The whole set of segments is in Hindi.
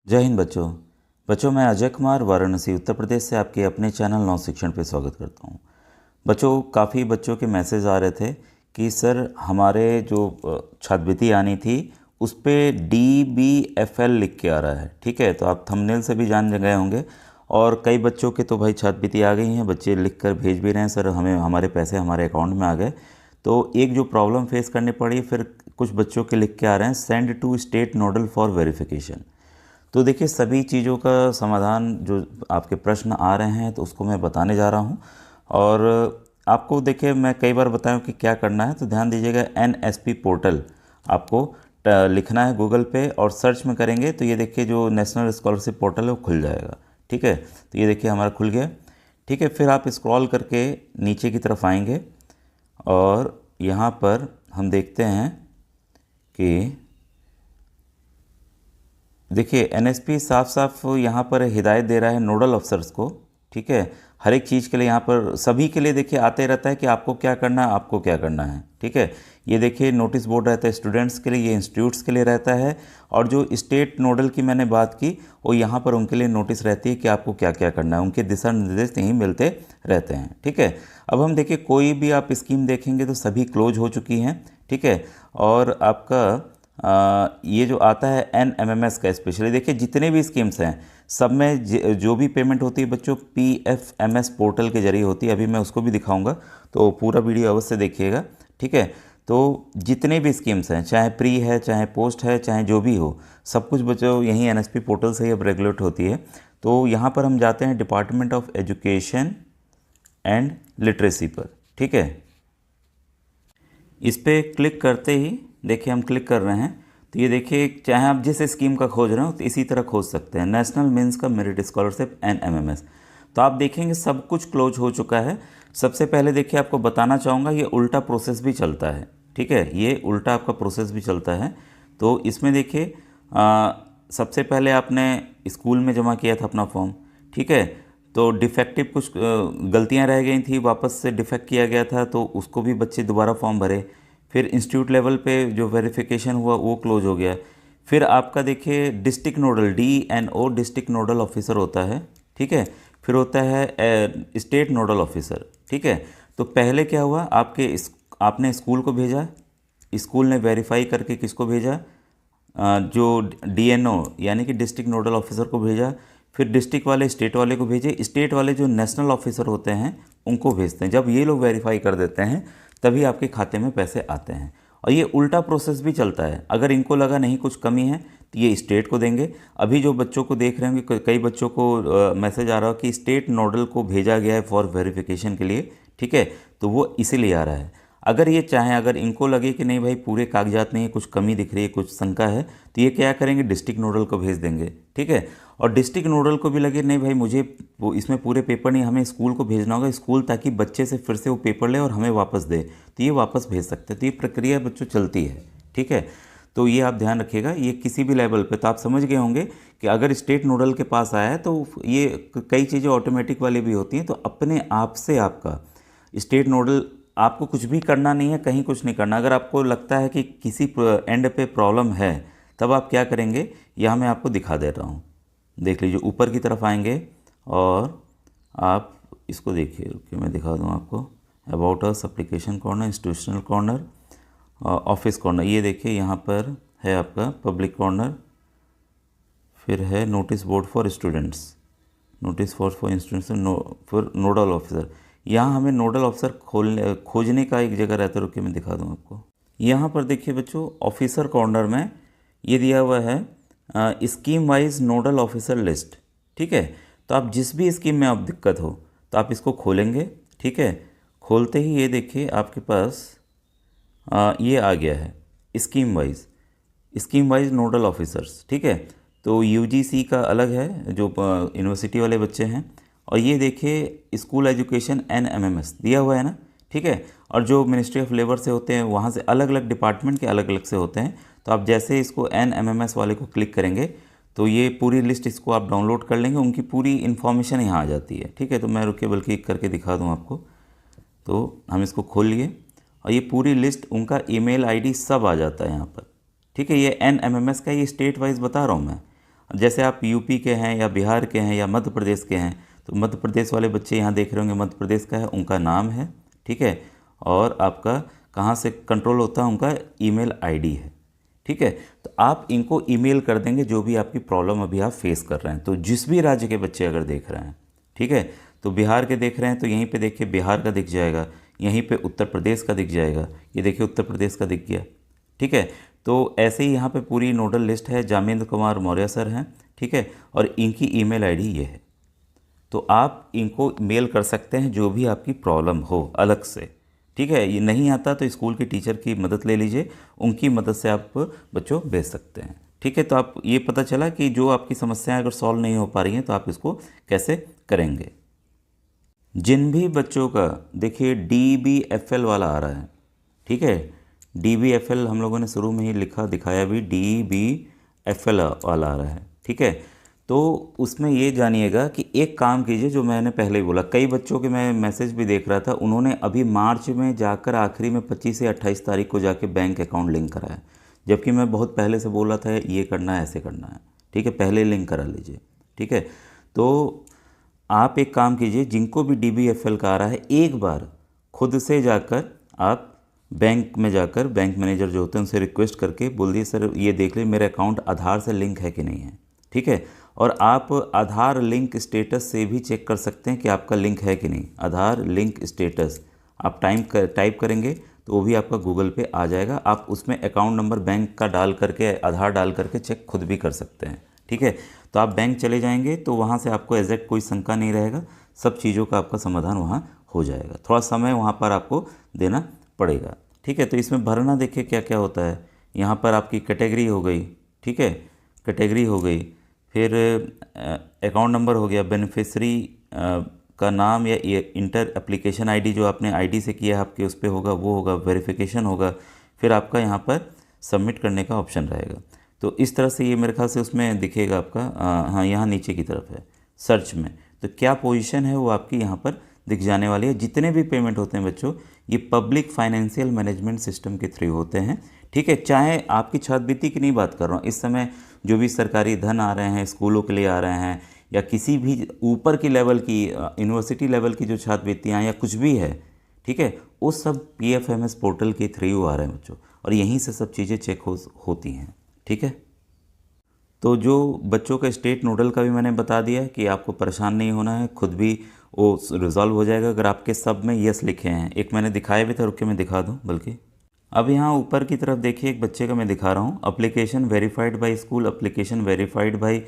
जय हिंद बच्चों। मैं अजय कुमार वाराणसी उत्तर प्रदेश से आपके अपने चैनल नव शिक्षण पे स्वागत करता हूँ। बच्चों, काफ़ी बच्चों के मैसेज आ रहे थे कि सर हमारे जो छात्रवृत्ति आनी थी उस पर DBFL लिख के आ रहा है। ठीक है, तो आप थंबनेल से भी जान गए होंगे। और कई बच्चों के तो भाई छात्रवृत्ति आ गई हैं, बच्चे लिख कर भेज भी रहे हैं, सर हमें हमारे पैसे हमारे अकाउंट में आ गए। तो एक जो प्रॉब्लम फेस करनी पड़ी, फिर कुछ बच्चों के लिख के आ रहे हैं send to state nodal for verification. तो देखिए, सभी चीज़ों का समाधान जो आपके प्रश्न आ रहे हैं तो उसको मैं बताने जा रहा हूँ। और आपको देखिए, मैं कई बार बताऊँ कि क्या करना है, तो ध्यान दीजिएगा। NSP पोर्टल आपको लिखना है गूगल पे और सर्च में करेंगे तो ये देखिए जो नेशनल स्कॉलरशिप पोर्टल है वो खुल जाएगा। ठीक है, तो ये देखिए हमारा खुल गया। ठीक है, फिर आप स्क्रॉल करके नीचे की तरफ आएंगे और यहाँ पर हम देखते हैं कि देखिए NSP साफ साफ यहाँ पर हिदायत दे रहा है नोडल अफसर्स को। ठीक है, हर एक चीज़ के लिए यहाँ पर सभी के लिए देखिए आते रहता है कि आपको क्या करना है, आपको क्या करना है। ठीक है, ये देखिए नोटिस बोर्ड रहता है स्टूडेंट्स के लिए, ये इंस्टीट्यूट्स के लिए रहता है। और जो स्टेट नोडल की मैंने बात की वो यहाँ पर उनके लिए नोटिस रहती है कि आपको क्या क्या करना है, उनके दिशा निर्देश यहीं मिलते रहते हैं। ठीक है, अब हम देखिए कोई भी आप स्कीम देखेंगे तो सभी क्लोज हो चुकी हैं। ठीक है, और आपका ये जो आता है NMMS का, स्पेशली देखिए जितने भी स्कीम्स हैं सब में जो भी पेमेंट होती है बच्चों PFMS पोर्टल के जरिए होती है। अभी मैं उसको भी दिखाऊंगा, तो पूरा वीडियो अवश्य देखिएगा। ठीक है, तो जितने भी स्कीम्स हैं, चाहे प्री है, चाहे पोस्ट है, चाहे जो भी हो, सब कुछ बच्चों यहीं NSP पोर्टल से ही अब रेगुलेट होती है। तो यहाँ पर हम जाते हैं department of education and literacy पर। ठीक है, इस पर क्लिक करते ही देखिए हम क्लिक कर रहे हैं तो ये देखिए, चाहे आप जिस स्कीम का खोज रहे हो तो इसी तरह खोज सकते हैं, नेशनल मीन्स का मेरिट स्कॉलरशिप NMMS। तो आप देखेंगे सब कुछ क्लोज हो चुका है। सबसे पहले देखिए आपको बताना चाहूँगा, ये उल्टा प्रोसेस भी चलता है। ठीक है, ये उल्टा आपका प्रोसेस भी चलता है। तो इसमें देखिए सबसे पहले आपने स्कूल में जमा किया था अपना फॉर्म। ठीक है, तो डिफेक्टिव कुछ गलतियां रह गई थी, वापस से डिफेक्ट किया गया था तो उसको भी बच्चे दोबारा फॉर्म भरे। फिर इंस्टीट्यूट लेवल पे जो वेरिफिकेशन हुआ वो क्लोज हो गया। फिर आपका देखिए district nodal DNO district nodal officer होता है। ठीक है, फिर होता है स्टेट नोडल ऑफिसर। ठीक है, तो पहले क्या हुआ, आपने स्कूल को भेजा, स्कूल ने वेरीफाई करके किसको भेजा, जो DNO यानी कि डिस्ट्रिक्ट नोडल ऑफिसर को भेजा। फिर डिस्ट्रिक्ट वाले स्टेट वाले को भेजे, स्टेट वाले जो नेशनल ऑफिसर होते हैं उनको भेजते हैं। जब ये लोग वेरीफाई कर देते हैं तभी आपके खाते में पैसे आते हैं। और ये उल्टा प्रोसेस भी चलता है, अगर इनको लगा नहीं कुछ कमी है तो ये स्टेट को देंगे। अभी जो बच्चों को देख रहे होंगे, कई बच्चों को मैसेज आ रहा हो कि स्टेट नोडल को भेजा गया है फॉर वेरिफिकेशन के लिए। ठीक है, तो वो इसीलिए आ रहा है। अगर ये चाहें, अगर इनको लगे कि नहीं भाई पूरे कागजात में ये कुछ कमी दिख रही है, कुछ शंका है, तो ये क्या करेंगे, डिस्ट्रिक्ट नोडल को भेज देंगे। ठीक है, और डिस्ट्रिक्ट नोडल को भी लगे नहीं भाई मुझे इसमें पूरे पेपर नहीं, हमें स्कूल को भेजना होगा, स्कूल ताकि बच्चे से फिर से वो पेपर ले और हमें वापस दे, तो ये वापस भेज सकते हैं। तो ये प्रक्रिया बच्चों चलती है। ठीक है, तो ये आप ध्यान रखिएगा, ये किसी भी लेवल पे, तो आप समझ गए होंगे कि अगर स्टेट नोडल के पास आया है तो ये कई चीज़ें ऑटोमेटिक वाली भी होती हैं। तो अपने आप से आपका स्टेट नोडल, आपको कुछ भी करना नहीं है, कहीं कुछ नहीं करना। अगर आपको लगता है कि किसी एंड पे प्रॉब्लम है तब आप क्या करेंगे, यह मैं आपको दिखा दे रहा हूँ। देख लीजिए, ऊपर की तरफ आएंगे और आप इसको देखिए, रुकिए मैं दिखा दूँ आपको। About us, application corner, institutional corner, office corner, ये देखिए यहाँ पर है आपका पब्लिक कॉर्नर। फिर है notice board for students, notice for students, फिर नोडल ऑफिसर। यहाँ हमें नोडल ऑफिसर खोजने का एक जगह रहता है, रुकिए मैं दिखा दूँ आपको। यहाँ पर देखिए बच्चों, ऑफिसर कॉर्नर में ये दिया हुआ है scheme wise nodal officer list. ठीक है, तो आप जिस भी स्कीम में आप दिक्कत हो तो आप इसको खोलेंगे। ठीक है, खोलते ही ये देखिए आपके पास ये आ गया है स्कीम वाइज नोडल ऑफिसर्स। ठीक है, तो UGC का अलग है जो यूनिवर्सिटी वाले बच्चे हैं, और ये देखिए स्कूल एजुकेशन NMMS दिया हुआ है ना। ठीक है, और जो मिनिस्ट्री ऑफ लेबर से होते हैं वहाँ से अलग अलग डिपार्टमेंट के अलग अलग से होते हैं। तो आप जैसे इसको NMMS वाले को क्लिक करेंगे तो ये पूरी लिस्ट इसको आप डाउनलोड कर लेंगे, उनकी पूरी इन्फॉर्मेशन यहाँ आ जाती है। ठीक है, तो मैं रुकिए बल्कि करके दिखा दूँ आपको। तो हम इसको खोल लिए और ये पूरी लिस्ट, उनका ईमेल ID सब आ जाता है यहाँ पर। ठीक है, ये NMMS का, ये स्टेट वाइज बता रहा हूँ मैं। जैसे आप यूपी के हैं या बिहार के हैं या मध्य प्रदेश के हैं, तो मध्य प्रदेश वाले बच्चे यहाँ देख रहे होंगे, मध्य प्रदेश का है, उनका नाम है, ठीक है, और आपका कहाँ से कंट्रोल होता है, उनका ईमेल आईडी है, ठीक है। तो आप इनको ईमेल कर देंगे जो भी आपकी प्रॉब्लम अभी आप फेस कर रहे हैं। तो जिस भी राज्य के बच्चे अगर देख रहे हैं, ठीक है, तो बिहार के देख रहे हैं तो यहीं पे देखिए बिहार का दिख जाएगा, यहीं पे उत्तर प्रदेश का दिख जाएगा, ये देखिए उत्तर प्रदेश का दिख गया, ठीक है। तो ऐसे ही यहाँ पे पूरी नोडल लिस्ट है, जामेंद्र कुमार मौर्य सर हैं, ठीक है, और इनकी ईमेल आईडी ये है। तो आप इनको मेल कर सकते हैं जो भी आपकी प्रॉब्लम हो अलग से, ठीक है। ये नहीं आता तो स्कूल के टीचर की मदद ले लीजिए, उनकी मदद से आप बच्चों भेज सकते हैं, ठीक है। तो आप ये पता चला कि जो आपकी समस्याएं अगर सॉल्व नहीं हो पा रही हैं तो आप इसको कैसे करेंगे। जिन भी बच्चों का देखिए DBFL वाला आ रहा है, ठीक है, DBFL हम लोगों ने शुरू में ही लिखा दिखाया भी, DBFL वाला आ रहा है, ठीक है। तो उसमें ये जानिएगा कि एक काम कीजिए, जो मैंने पहले ही बोला, कई बच्चों के मैं मैसेज भी देख रहा था, उन्होंने अभी मार्च में जाकर आखिरी में 25 से 28 तारीख को जाके बैंक अकाउंट लिंक कराया, जबकि मैं बहुत पहले से बोला था ये करना है, ऐसे करना है, ठीक है, पहले लिंक करा लीजिए, ठीक है। तो आप एक काम कीजिए, जिनको भी DBFL का आ रहा है, एक बार खुद से जाकर आप बैंक में जाकर बैंक मैनेजर जो होते हैं उनसे रिक्वेस्ट करके बोल दिए सर ये देख लीजिए मेरा अकाउंट आधार से लिंक है कि नहीं है, ठीक है। और आप आधार लिंक स्टेटस से भी चेक कर सकते हैं कि आपका लिंक है कि नहीं। आधार लिंक स्टेटस आप टाइप करेंगे तो वो भी आपका गूगल पे आ जाएगा, आप उसमें अकाउंट नंबर बैंक का डाल करके आधार डाल करके चेक खुद भी कर सकते हैं, ठीक है। तो आप बैंक चले जाएंगे तो वहाँ से आपको एग्जैक्ट कोई शंका नहीं रहेगा, सब चीज़ों का आपका समाधान वहाँ हो जाएगा। थोड़ा समय वहाँ पर आपको देना पड़ेगा, ठीक है। तो इसमें भरना देखिए क्या क्या होता है, यहाँ पर आपकी कैटेगरी हो गई, ठीक है, कैटेगरी हो गई, फिर अकाउंट नंबर हो गया, बेनिफिशरी का नाम या इंटर एप्लीकेशन आईडी जो आपने आईडी से किया है आपके उस पर होगा, वो होगा, वेरिफिकेशन होगा, फिर आपका यहाँ पर सबमिट करने का ऑप्शन रहेगा। तो इस तरह से ये मेरे ख्याल से उसमें दिखेगा आपका, हाँ यहाँ नीचे की तरफ है सर्च में, तो क्या पोजीशन है वो आपकी यहाँ पर दिख जाने वाली है। जितने भी पेमेंट होते हैं बच्चों ये पब्लिक फाइनेंशियल मैनेजमेंट सिस्टम के थ्रू होते हैं, ठीक है। चाहे आपकी छात्रवृत्ति की नहीं बात कर रहा हूँ, इस समय जो भी सरकारी धन आ रहे हैं स्कूलों के लिए आ रहे हैं, या किसी भी ऊपर की लेवल की यूनिवर्सिटी लेवल की जो छात्रवृत्तियाँ या कुछ भी है, ठीक है, वो सब PFMS पोर्टल के थ्रू आ रहे हैं बच्चों, और यहीं से सब चीज़ें चेक होती हैं, ठीक है। तो जो बच्चों का स्टेट नोडल का भी मैंने बता दिया है कि आपको परेशान नहीं होना है, खुद भी वो रिजॉल्व हो जाएगा अगर आपके सब में यस लिखे हैं। एक मैंने दिखाया भी था, रुक के मैं दिखा दूँ बल्कि। अब यहाँ ऊपर की तरफ देखिए एक बच्चे का मैं दिखा रहा हूँ, application verified bye school, application verified bye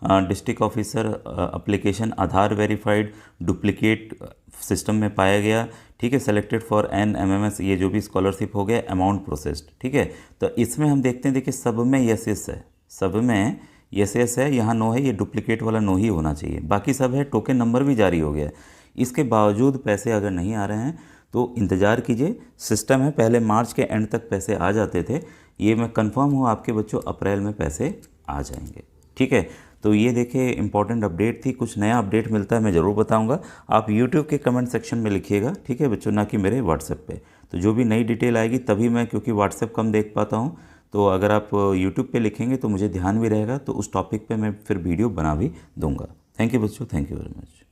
district officer, application आधार वेरीफाइड, डुप्लीकेट सिस्टम में पाया गया, ठीक है, सेलेक्टेड फॉर NMMS, ये जो भी स्कॉलरशिप हो गया, अमाउंट प्रोसेस्ड, ठीक है। तो इसमें हम देखते हैं, देखिए सब में यस है, सब में यस है, यहाँ नो है, ये डुप्लीकेट वाला नो ही होना चाहिए, बाकी सब है, टोकन नंबर भी जारी हो गया है। इसके बावजूद पैसे अगर नहीं आ रहे हैं तो इंतज़ार कीजिए, सिस्टम है, पहले मार्च के एंड तक पैसे आ जाते थे, ये मैं कंफर्म हूँ आपके बच्चों अप्रैल में पैसे आ जाएंगे, ठीक है। तो ये देखिए इंपॉर्टेंट अपडेट थी, कुछ नया अपडेट मिलता है मैं ज़रूर बताऊंगा। आप YouTube के कमेंट सेक्शन में लिखिएगा, ठीक है बच्चों, ना कि मेरे WhatsApp पे। तो जो भी नई डिटेल आएगी तभी मैं, क्योंकि WhatsApp कम देख पाता हूँ, तो अगर आप YouTube पे लिखेंगे तो मुझे ध्यान भी रहेगा, तो उस टॉपिक पे मैं फिर वीडियो बना भी दूंगा। थैंक यू बच्चों, थैंक यू वेरी मच।